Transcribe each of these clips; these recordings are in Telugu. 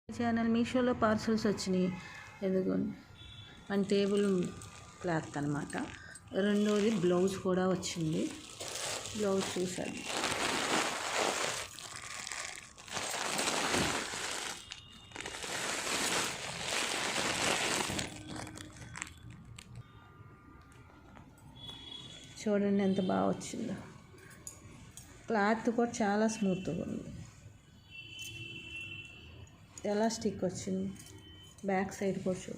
ఛానల్ మీషోలో పార్సల్స్ వచ్చినాయి. ఎదుగుండి మన టేబుల్ క్లాత్ అనమాట. రెండోది బ్లౌజ్ కూడా వచ్చింది. బ్లౌజ్ చూసాను. చూడండి ఎంత బాగా వచ్చిందో. క్లాత్ కూడా చాలా స్మూత్గా ఉంది. ఎలాస్టిక్ వచ్చింది. బ్యాక్ సైడ్ కూడా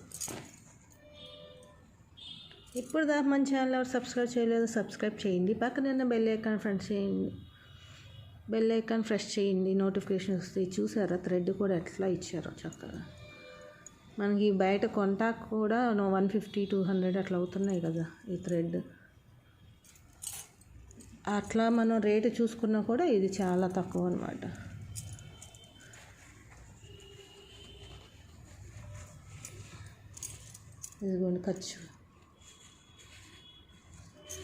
ఇప్పుడు దాకా మన ఛానల్ ఎవరు సబ్స్క్రైబ్ చేయలేదు సబ్స్క్రైబ్ చేయండి. పక్కన బెల్ ఐకాన్ ప్రెస్ చేయండి. నోటిఫికేషన్ వస్తాయి. చూసారా థ్రెడ్ కూడా ఎట్లా ఇచ్చారో చక్కగా. మనకి బయట కొంటాకు కూడా 150-200 అట్లా అవుతున్నాయి కదా ఈ థ్రెడ్. అట్లా మనం రేటు చూసుకున్నా కూడా ఇది చాలా తక్కువ అనమాట. ఇదిగోండి ఖర్చు.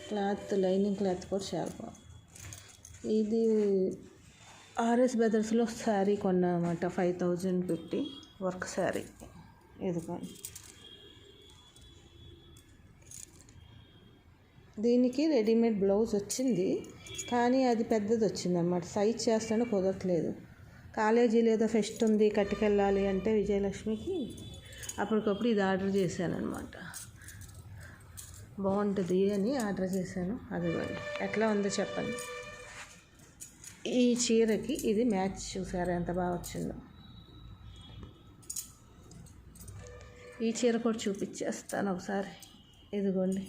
క్లాత్ లైనింగ్ క్లాత్ కూడా చాలా బాగుంది. ఇది ఆర్ఎస్ బ్రదర్స్లో శారీ కొన్నమాట. 5000 పెట్టి వర్క్ శారీ. ఇదిగోండి. దీనికి రెడీమేడ్ బ్లౌజ్ వచ్చింది, కానీ అది పెద్దది వచ్చింది అన్నమాట. సైజ్ చేస్తాను కుదరట్లేదు. కాలేజీలో ఏదో ఫెస్ట్ ఉంది కట్టుకెళ్ళాలి అంటే విజయలక్ష్మికి అప్పటికప్పుడు ఇది ఆర్డర్ చేశాను అనమాట. బాగుంటుంది అని ఆర్డర్ చేశాను. అది ఎట్లా ఉందో చెప్పండి. ఈ చీరకి ఇది మ్యాచ్ చూసారా ఎంత బాగా వచ్చిందో. ఈ చీర కూడా చూపించేస్తాను ఒకసారి. ఇదిగోండి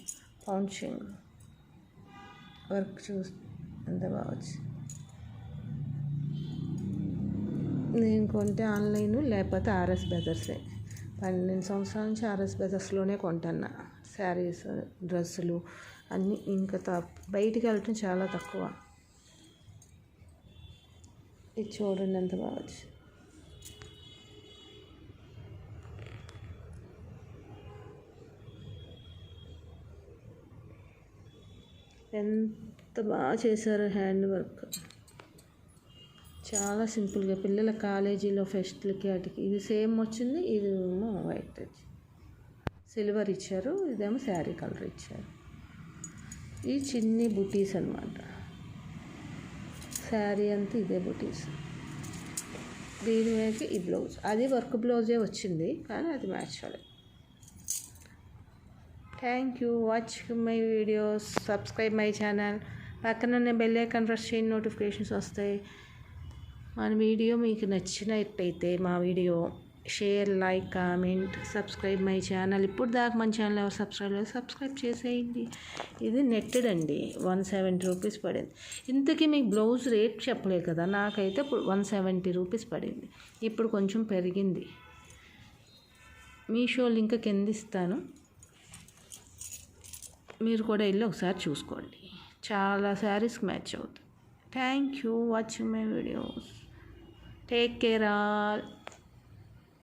పౌంచింగ్ వర్క్ ఎంత బాగా వచ్చింది. నేను కొంటే ఆన్లైన్ లేకపోతే ఆర్ఎస్ బ్రదర్సే. 12 సంవత్సరాల నుంచి ఆర్ఎస్ బ్రదర్స్లోనే కొంటున్నా శారీస్, డ్రెస్సులు అన్నీ. ఇంకా బయటికి వెళ్ళటం చాలా తక్కువ. ఇది చూడండి ఎంత బాగా వచ్చింది. ఎంత బాగా చేశారు హ్యాండ్ వర్క్. చాలా సింపుల్గా పిల్లల కాలేజీలో ఫెస్ట్లకి వాటికి ఇది సేమ్ వచ్చింది. ఇది ఏమో వైట్ సిల్వర్ ఇచ్చారు, ఇదేమో శారీ కలర్ ఇచ్చారు. ఈ చిన్ని బుటీస్ అనమాట. శారీ అంతా ఇదే బుటీస్. దీని మీద ఈ బ్లౌజ్ అది వర్క్ బ్లౌజే వచ్చింది, కానీ అది మ్యాచ్ అవ్వలేదు. Thank you watching my videos. Subscribe my channel. పక్కన బెల్ ఐకాన్ ప్రెస్ చేయండి, నోటిఫికేషన్స్ వస్తాయి. మన వీడియో మీకు నచ్చినట్టయితే మా video share, like, comment, subscribe my channel. ఇప్పుడు దాకా మన ఛానల్ ఎవరు సబ్స్క్రైబ్ చేసేయండి. ఇది నెట్టెడ్ అండి. 170 రూపీస్ పడింది. ఇంతకీ మీకు బ్లౌజ్ రేట్ చెప్పలేదు కదా. నాకైతే ఇప్పుడు 170 రూపీస్ పడింది. ఇప్పుడు కొంచెం పెరిగింది. మీషో లింక్ కింద ఇస్తాను, మీరు కూడా వెళ్ళి ఒకసారి చూసుకోండి. చాలా శారీస్కి మ్యాచ్ అవుతుంది. Thank you watching my videos. Take care all.